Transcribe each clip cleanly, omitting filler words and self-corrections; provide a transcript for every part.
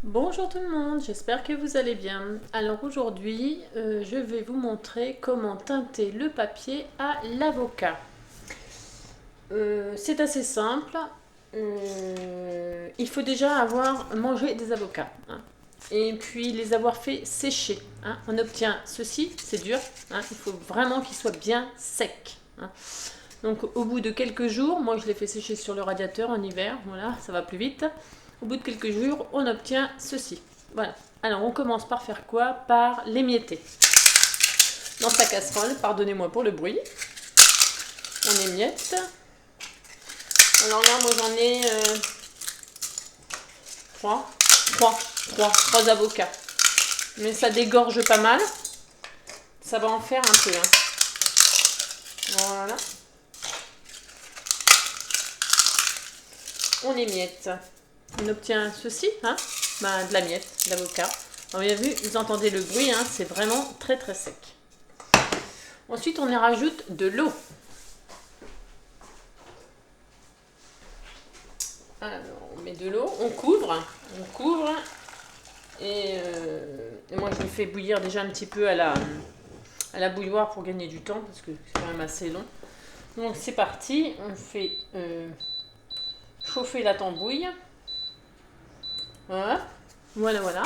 Bonjour tout le monde, j'espère que vous allez bien. Alors aujourd'hui, je vais vous montrer comment teinter le papier à l'avocat. C'est assez simple. Il faut déjà avoir mangé des avocats, hein, et puis les avoir fait sécher, hein. On obtient ceci, c'est dur, hein, il faut vraiment qu'il soit bien sec, hein. Donc au bout de quelques jours, moi je l'ai fait sécher sur le radiateur en hiver, voilà, ça va plus vite. Au bout de quelques jours, on obtient ceci. Voilà. Alors on commence par faire quoi? Par l'émietter. Dans sa casserole, pardonnez-moi pour le bruit. On émiette. Alors là, moi j'en ai trois avocats. Mais ça dégorge pas mal. Ça va en faire un peu, hein. Voilà. On émiette. On obtient ceci, hein, de la miette, d'avocat. Vous avez vu, vous entendez le bruit, hein, c'est vraiment très très sec. Ensuite, on y rajoute de l'eau. Alors, on met de l'eau, on couvre, et moi je le fais bouillir déjà un petit peu à la bouilloire pour gagner du temps, parce que c'est quand même assez long. Donc c'est parti, on fait chauffer la tambouille. Voilà, voilà.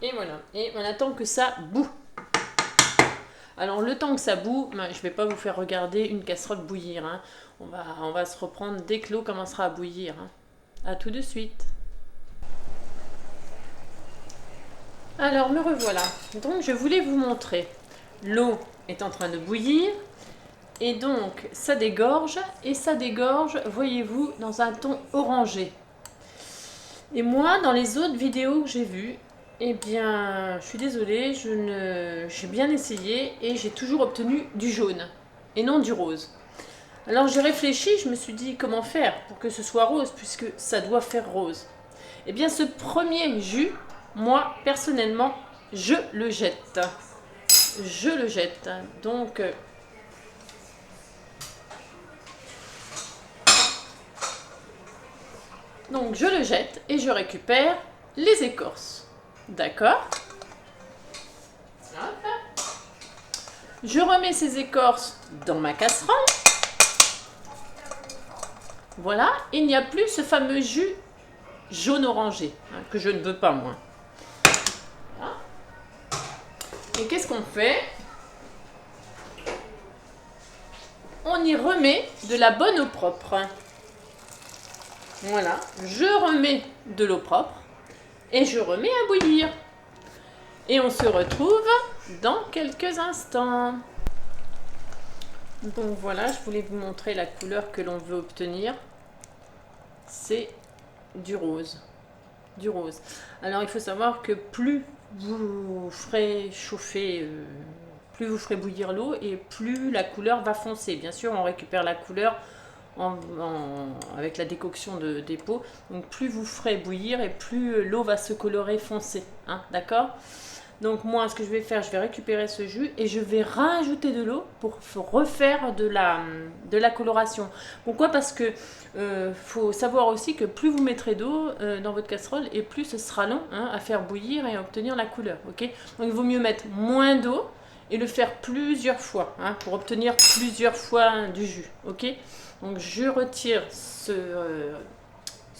Et voilà, et on attend que ça bout. Alors le temps que ça bout, je ne vais pas vous faire regarder une casserole bouillir, hein. On va se reprendre dès que l'eau commencera à bouillir, hein. À tout de suite. Alors me revoilà. Donc je voulais vous montrer. L'eau est en train de bouillir. Et donc ça dégorge. Et ça dégorge, voyez-vous, dans un ton orangé. Et moi, dans les autres vidéos que j'ai vues, eh bien, je suis désolée, j'ai bien essayé et j'ai toujours obtenu du jaune et non du rose. Alors j'ai réfléchi, je me suis dit comment faire pour que ce soit rose puisque ça doit faire rose. Eh bien, ce premier jus, moi, personnellement, je le jette. Je le jette. Donc, je le jette et je récupère les écorces. D'accord? Je remets ces écorces dans ma casserole. Voilà, il n'y a plus ce fameux jus jaune orangé, hein, que je ne veux pas moi. Voilà. Et qu'est-ce qu'on fait? On y remet de la bonne eau propre. Voilà, je remets de l'eau propre et je remets à bouillir. Et on se retrouve dans quelques instants. Donc voilà, je voulais vous montrer la couleur que l'on veut obtenir. C'est du rose. Du rose. Alors il faut savoir que plus vous ferez chauffer, plus vous ferez bouillir l'eau et plus la couleur va foncer. Bien sûr, on récupère la couleur avec la décoction des pots. Donc plus vous ferez bouillir et plus l'eau va se colorer foncé, hein, d'accord? Donc moi, ce que je vais faire, je vais récupérer ce jus et je vais rajouter de l'eau pour refaire de la coloration. Pourquoi? Parce que faut savoir aussi que plus vous mettrez d'eau dans votre casserole et plus ce sera long, hein, à faire bouillir et à obtenir la couleur. Ok? Donc il vaut mieux mettre moins d'eau et le faire plusieurs fois, hein, pour obtenir plusieurs fois du jus. Ok? Donc je retire ce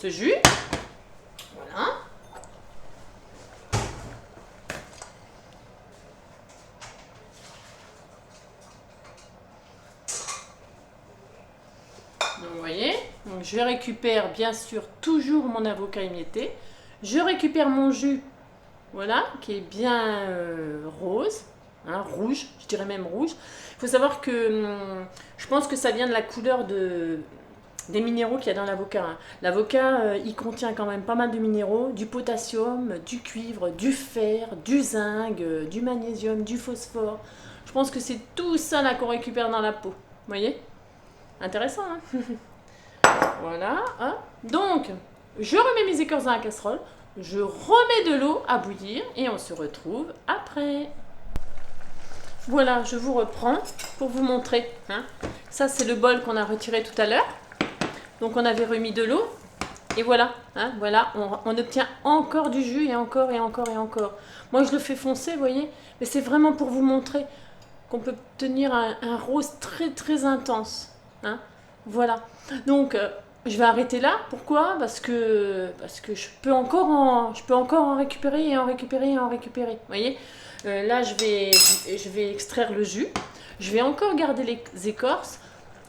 jus. Voilà. Donc, vous voyez, donc, je récupère bien sûr toujours mon avocat émietté. Je récupère mon jus, voilà, qui est bien rose, hein, rouge, je dirais même rouge. Il faut savoir que je pense que ça vient de la couleur des minéraux qu'il y a dans l'avocat, hein. L'avocat, il contient quand même pas mal de minéraux, du potassium, du cuivre, du fer, du zinc, du magnésium, du phosphore. Je pense que c'est tout ça là qu'on récupère dans la peau. Vous voyez? Intéressant, hein? Voilà, hein. Donc, je remets mes écorces dans la casserole, je remets de l'eau à bouillir et on se retrouve après. Voilà, je vous reprends pour vous montrer, hein, Ça, c'est le bol qu'on a retiré tout à l'heure. Donc, on avait remis de l'eau. Et voilà, hein, voilà, on obtient encore du jus et encore et encore et encore. Moi, je le fais foncer, vous voyez. Mais c'est vraiment pour vous montrer qu'on peut obtenir un rose très très intense. Hein. Voilà. Donc, je vais arrêter là. Pourquoi? Parce que je peux encore en récupérer et en récupérer et en récupérer. Vous voyez. Là, je vais extraire le jus. Je vais encore garder les écorces.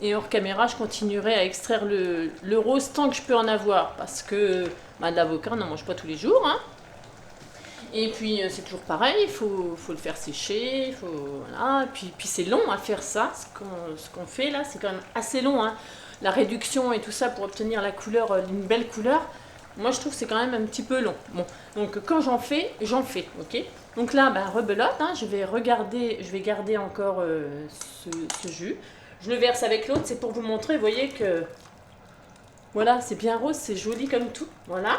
Et hors caméra, je continuerai à extraire le rose tant que je peux en avoir. Parce que de l'avocat, on n'en mange pas tous les jours. Hein. Et puis, c'est toujours pareil, il faut le faire sécher. Voilà. Puis c'est long à faire ça. Ce qu'on fait là, c'est quand même assez long. Hein. La réduction et tout ça pour obtenir la couleur, une belle couleur. Moi, je trouve que c'est quand même un petit peu long. Bon, donc quand j'en fais, ok. Donc là, rebelote, hein, je vais garder encore ce jus. Je le verse avec l'autre, c'est pour vous montrer, vous voyez que... Voilà, c'est bien rose, c'est joli comme tout. Voilà.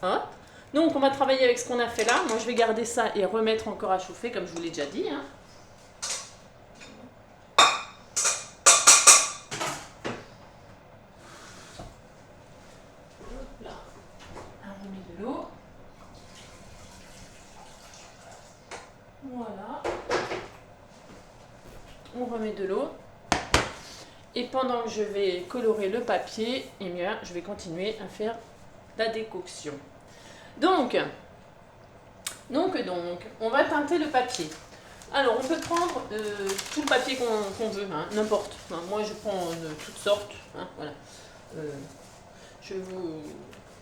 Hop. Donc, on va travailler avec ce qu'on a fait là. Moi, je vais garder ça et remettre encore à chauffer, comme je vous l'ai déjà dit. Hein. Là, on remet de l'eau. Voilà. On remet de l'eau. Et pendant que je vais colorer le papier, eh bien, je vais continuer à faire la décoction. Donc, on va teinter le papier. Alors, on peut prendre tout le papier qu'on veut, hein, n'importe. Enfin, moi, je prends toutes sortes. Hein, voilà.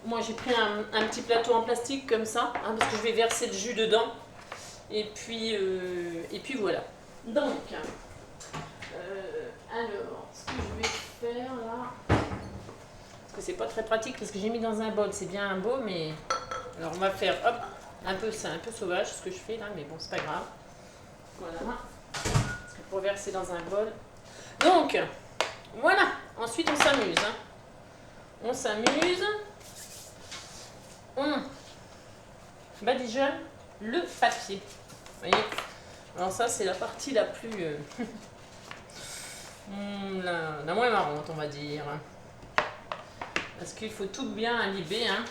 Moi, j'ai pris un petit plateau en plastique comme ça, hein, parce que je vais verser le jus dedans. Et puis voilà. Donc, alors, ce que je vais faire là, parce que c'est pas très pratique, parce que j'ai mis dans un bol, c'est bien un beau, mais alors on va faire, hop, c'est un peu sauvage ce que je fais là, mais bon, c'est pas grave. Voilà, parce que pour verser dans un bol. Donc, voilà, ensuite on s'amuse. Hein. On s'amuse. On badigeonne le papier. Vous voyez? Alors ça, c'est la partie la plus... la moins marrante, on va dire. Parce qu'il faut tout bien imbiber. Hein.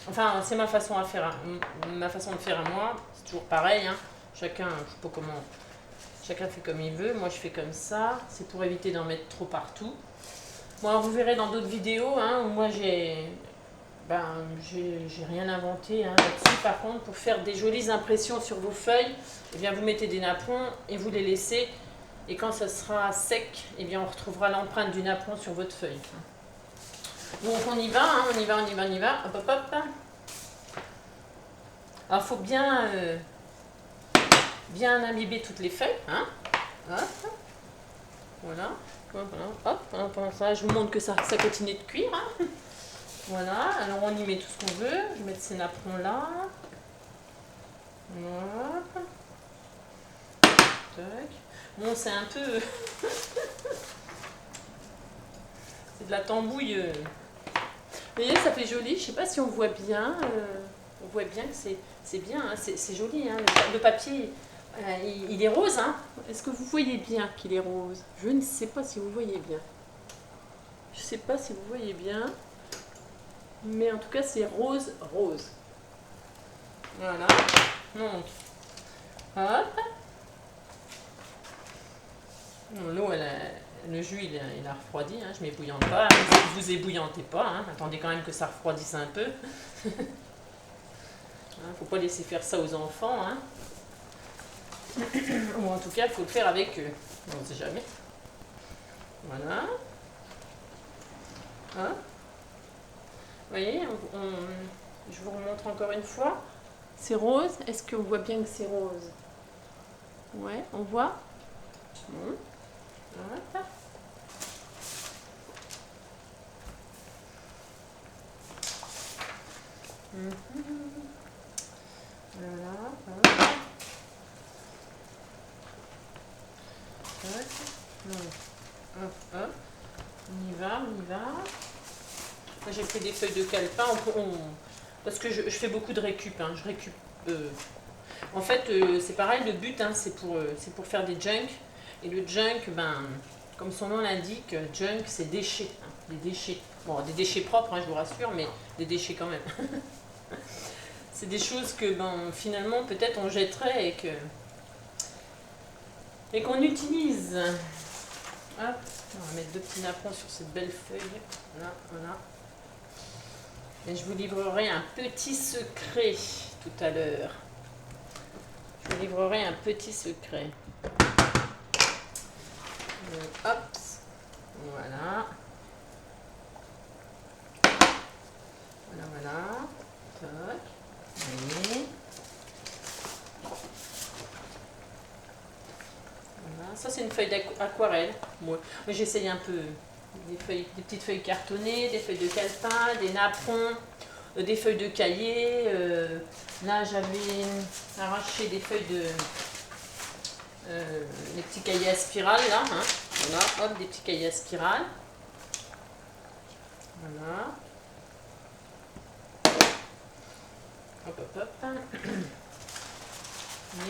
Enfin, c'est ma façon de faire à moi. C'est toujours pareil. Hein. Chacun, je sais pas comment... Chacun fait comme il veut. Moi, je fais comme ça. C'est pour éviter d'en mettre trop partout. Bon, vous verrez dans d'autres vidéos. Hein, où moi, j'ai rien inventé hein, là-dessus. Par contre, pour faire des jolies impressions sur vos feuilles, eh bien, vous mettez des napperons et vous les laissez. Et quand ça sera sec, eh bien, on retrouvera l'empreinte du napperon sur votre feuille. Donc, on y va, hein, on y va. Hop, hop, hop. Alors, il faut bien imbiber toutes les feuilles. Hein. Hop. Voilà. Hop. Pendant ça, je vous montre que ça continue de cuire. Hein. Voilà, alors on y met tout ce qu'on veut. Je vais mettre ces napperons là. Hop. Tac. Bon, c'est un peu... c'est de la tambouille. Vous voyez, ça fait joli. Je sais pas si on voit bien. On voit bien que c'est bien. Hein. C'est joli. Hein. Le papier, il est rose. Hein. Est-ce que vous voyez bien qu'il est rose? Je ne sais pas si vous voyez bien. Je ne sais pas si vous voyez bien. Mais en tout cas, c'est rose. Voilà. Donc, hop. L'eau, le jus, il a refroidi. Hein. Je ne m'ébouillante pas. Hein. Vous ébouillantez pas. Hein. Attendez quand même que ça refroidisse un peu. Faut pas laisser faire ça aux enfants. Hein. Ou en tout cas, il faut le faire avec eux. On ne sait jamais. Voilà. Hein. Vous voyez, je vous remontre encore une fois. C'est rose. Est-ce qu'on voit bien que c'est rose? Ouais, on voit. Bon. Voilà. Voilà. Hop. On y va. Moi, j'ai fait des feuilles de calepin. Parce que je fais beaucoup de récup. Hein. Je récup. En fait, c'est pareil, le but, hein, c'est pour faire des junk. Et le junk, comme son nom l'indique, junk, c'est déchets, hein, des déchets. Bon, des déchets propres, hein, je vous rassure, mais des déchets quand même. C'est des choses que finalement peut-être on jetterait et qu'on utilise. Hop, on va mettre 2 petits napperons sur cette belle feuille. Voilà, voilà. Et je vous livrerai un petit secret tout à l'heure. Je vous livrerai un petit secret. Hop, voilà. Voilà, voilà. Toc. Allez. Voilà. Ça, c'est une feuille d'aquarelle. Moi, j'essaye un peu des petites feuilles cartonnées, des feuilles de calepin, des napperons, des feuilles de cahier. Là, j'avais arraché des feuilles de... les petits cahiers à spirale, là. Hein. Voilà, hop, des petits cahiers à spirale. Voilà. Hop, hop, hop.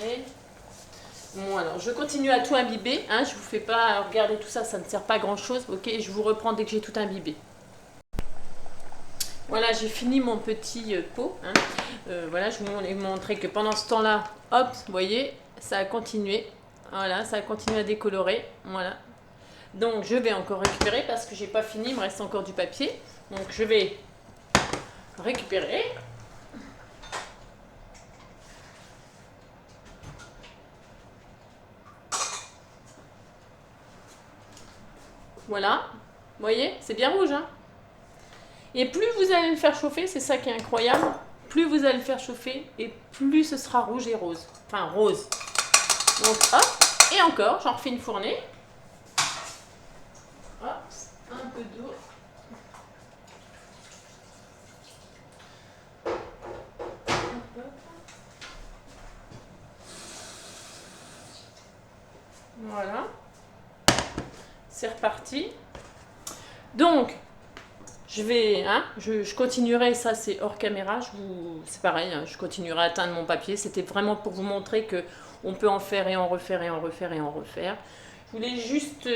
Et... Bon, alors, je continue à tout imbiber. Hein, je vous fais pas regarder tout ça, ça ne sert pas à grand chose. Ok, je vous reprends dès que j'ai tout imbibé. Voilà, j'ai fini mon petit pot. Hein. Voilà, je vous ai montré que pendant ce temps-là, hop, vous voyez, ça a continué. Voilà, ça a continué à décolorer. Voilà. Donc, je vais encore récupérer parce que j'ai pas fini, il me reste encore du papier. Donc, je vais récupérer. Voilà, vous voyez, c'est bien rouge. Hein. Et plus vous allez le faire chauffer, c'est ça qui est incroyable, plus vous allez le faire chauffer et plus ce sera rouge et rose. Enfin, rose. Donc, hop, et encore, j'en refais une fournée. Hop, un peu d'eau. Voilà. C'est reparti. Donc, je vais, hein, je continuerai, ça c'est hors caméra, c'est pareil, hein, je continuerai à atteindre mon papier. C'était vraiment pour vous montrer que on peut en faire et en refaire et en refaire et en refaire. Je voulais juste,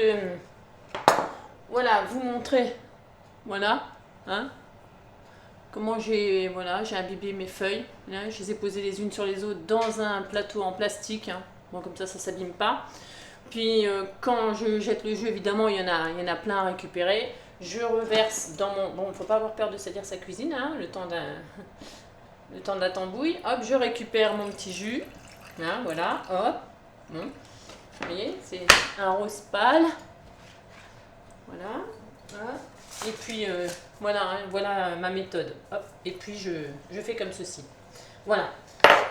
voilà, vous montrer, voilà, hein, comment j'ai imbibé mes feuilles. Là, je les ai posées les unes sur les autres dans un plateau en plastique. Hein. Bon, comme ça ne s'abîme pas. Puis quand je jette le jus, évidemment, il y en a plein à récupérer. Je reverse dans mon... Bon, il ne faut pas avoir peur de salir sa cuisine, hein, le temps de la tambouille. Hop, je récupère mon petit jus. Hein, voilà, hop. Bon. Vous voyez, c'est un rose pâle. Voilà. Hop. Et puis, voilà, hein, voilà ma méthode. Hop. Et puis, je fais comme ceci. Voilà.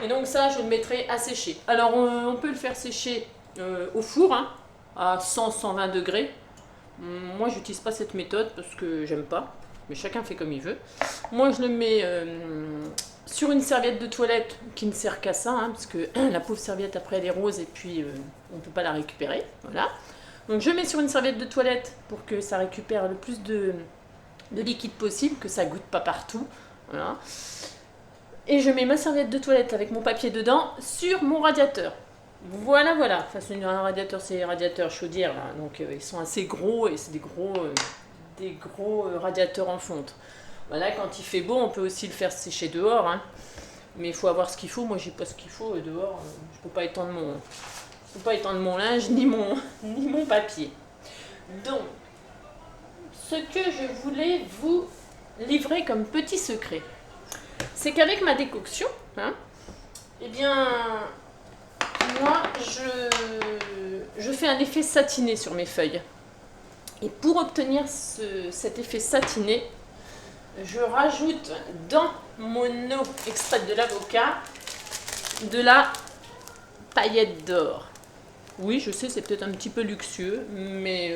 Et donc ça, je le mettrai à sécher. Alors, on peut le faire sécher au four, hein, à 100-120 degrés. Moi, j'utilise pas cette méthode parce que j'aime pas. Mais chacun fait comme il veut. Moi, je le mets sur une serviette de toilette qui ne sert qu'à ça, hein, parce que la pauvre serviette, après, elle est rose et puis on ne peut pas la récupérer. Voilà. Donc, je mets sur une serviette de toilette pour que ça récupère le plus de liquide possible, que ça goûte pas partout. Voilà. Et je mets ma serviette de toilette avec mon papier dedans sur mon radiateur. Voilà, voilà. Enfin, c'est un radiateur, c'est un radiateur chaudière, là. Donc, ils sont assez gros et c'est des gros radiateurs en fonte. Voilà, quand il fait beau, on peut aussi le faire sécher dehors. Hein. Mais il faut avoir ce qu'il faut. Moi, j'ai pas ce qu'il faut dehors. Je peux pas étendre mon linge ni mon papier. Donc, ce que je voulais vous livrer comme petit secret, c'est qu'avec ma décoction, hein, eh bien, moi, je fais un effet satiné sur mes feuilles. Et pour obtenir cet effet satiné, je rajoute dans mon eau extraite de l'avocat de la paillette d'or. Oui, je sais, c'est peut-être un petit peu luxueux, mais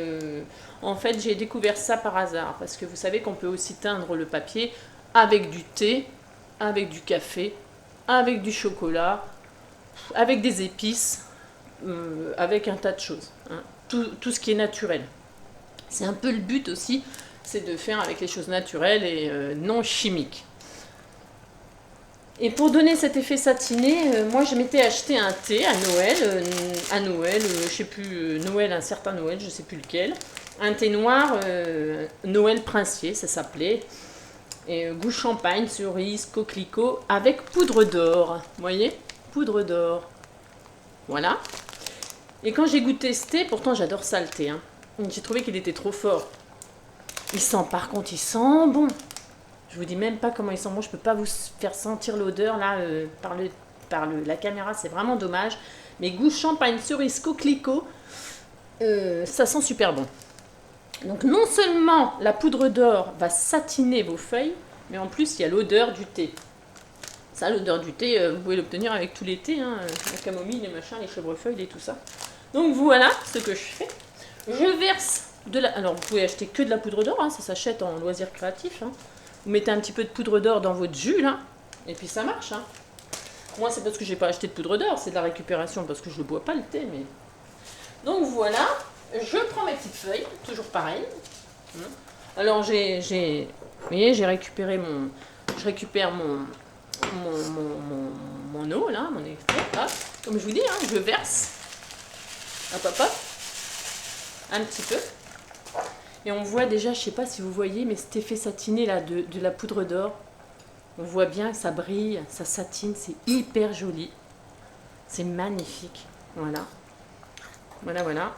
en fait, j'ai découvert ça par hasard. Parce que vous savez qu'on peut aussi teindre le papier avec du thé, avec du café, avec du chocolat, avec des épices, avec un tas de choses. Hein. Tout ce qui est naturel. C'est un peu le but aussi, c'est de faire avec les choses naturelles et non chimiques. Et pour donner cet effet satiné, moi je m'étais acheté un thé à Noël, je sais plus, Noël, un certain Noël, je sais plus lequel. Un thé noir, Noël Princier, ça s'appelait. Et goût champagne, cerise, coquelicot, avec poudre d'or. Vous voyez? Poudre d'or. Voilà. Et quand j'ai goûté ce thé, pourtant j'adore ça le thé, hein, j'ai trouvé qu'il était trop fort. Il sent, par contre, il sent bon. Je vous dis même pas comment il sent bon, je peux pas vous faire sentir l'odeur là par la caméra, c'est vraiment dommage. Mais goût champagne, cerise, coquelicot, ça sent super bon. Donc non seulement la poudre d'or va satiner vos feuilles, mais en plus il y a l'odeur du thé. Ça, l'odeur du thé, vous pouvez l'obtenir avec tous les thés, hein, la camomille, les machins, les chèvrefeuilles et tout ça. Donc voilà ce que je fais. Je verse de la... Alors vous pouvez acheter que de la poudre d'or, hein, ça s'achète en loisirs créatifs. Hein. Vous mettez un petit peu de poudre d'or dans votre jus, là, et puis ça marche. Hein. Moi, c'est parce que j'ai pas acheté de poudre d'or, c'est de la récupération parce que je ne bois pas le thé. Mais... Donc voilà, je prends mes petites feuilles, toujours pareil. Alors vous voyez, j'ai récupéré mon... Je récupère mon eau, là, mon extrait. Hop. Comme je vous dis, hein, je verse. Hop, hop, hop. Un petit peu. Et on voit déjà, je sais pas si vous voyez, mais cet effet satiné là de la poudre d'or, on voit bien que ça brille, ça satine, c'est hyper joli. C'est magnifique. Voilà. Voilà, voilà.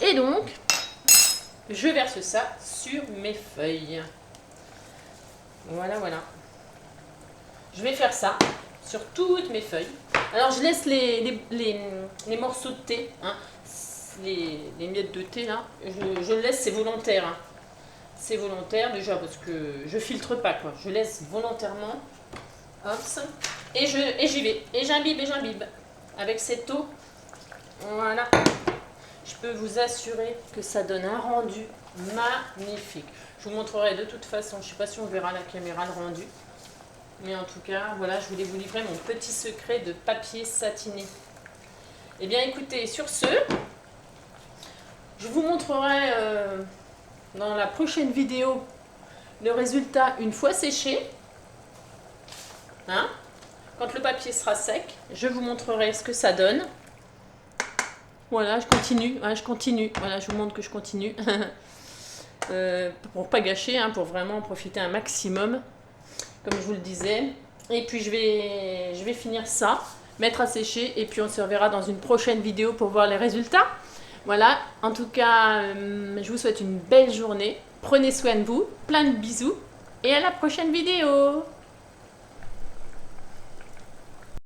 Et donc, je verse ça sur mes feuilles. Voilà, voilà. Je vais faire ça sur toutes mes feuilles. Alors, je laisse les morceaux de thé, hein, les miettes de thé là, je le laisse, c'est volontaire. Hein. C'est volontaire déjà parce que je filtre pas quoi. Je laisse volontairement. Hop. Et j'y vais. Et j'imbibe. Avec cette eau. Voilà. Je peux vous assurer que ça donne un rendu magnifique. Je vous montrerai de toute façon. Je ne sais pas si on verra à la caméra le rendu. Mais en tout cas, voilà, je voulais vous livrer mon petit secret de papier satiné. Eh bien écoutez, sur ce, je vous montrerai dans la prochaine vidéo le résultat une fois séché. Hein? Quand le papier sera sec, je vous montrerai ce que ça donne. Voilà, je continue. Ouais, je continue. Voilà, je vous montre que je continue. Pour pas gâcher, hein, pour vraiment profiter un maximum, comme je vous le disais. Et puis je vais finir ça, mettre à sécher, et puis on se reverra dans une prochaine vidéo pour voir les résultats. Voilà, en tout cas, je vous souhaite une belle journée. Prenez soin de vous, plein de bisous, et à la prochaine vidéo.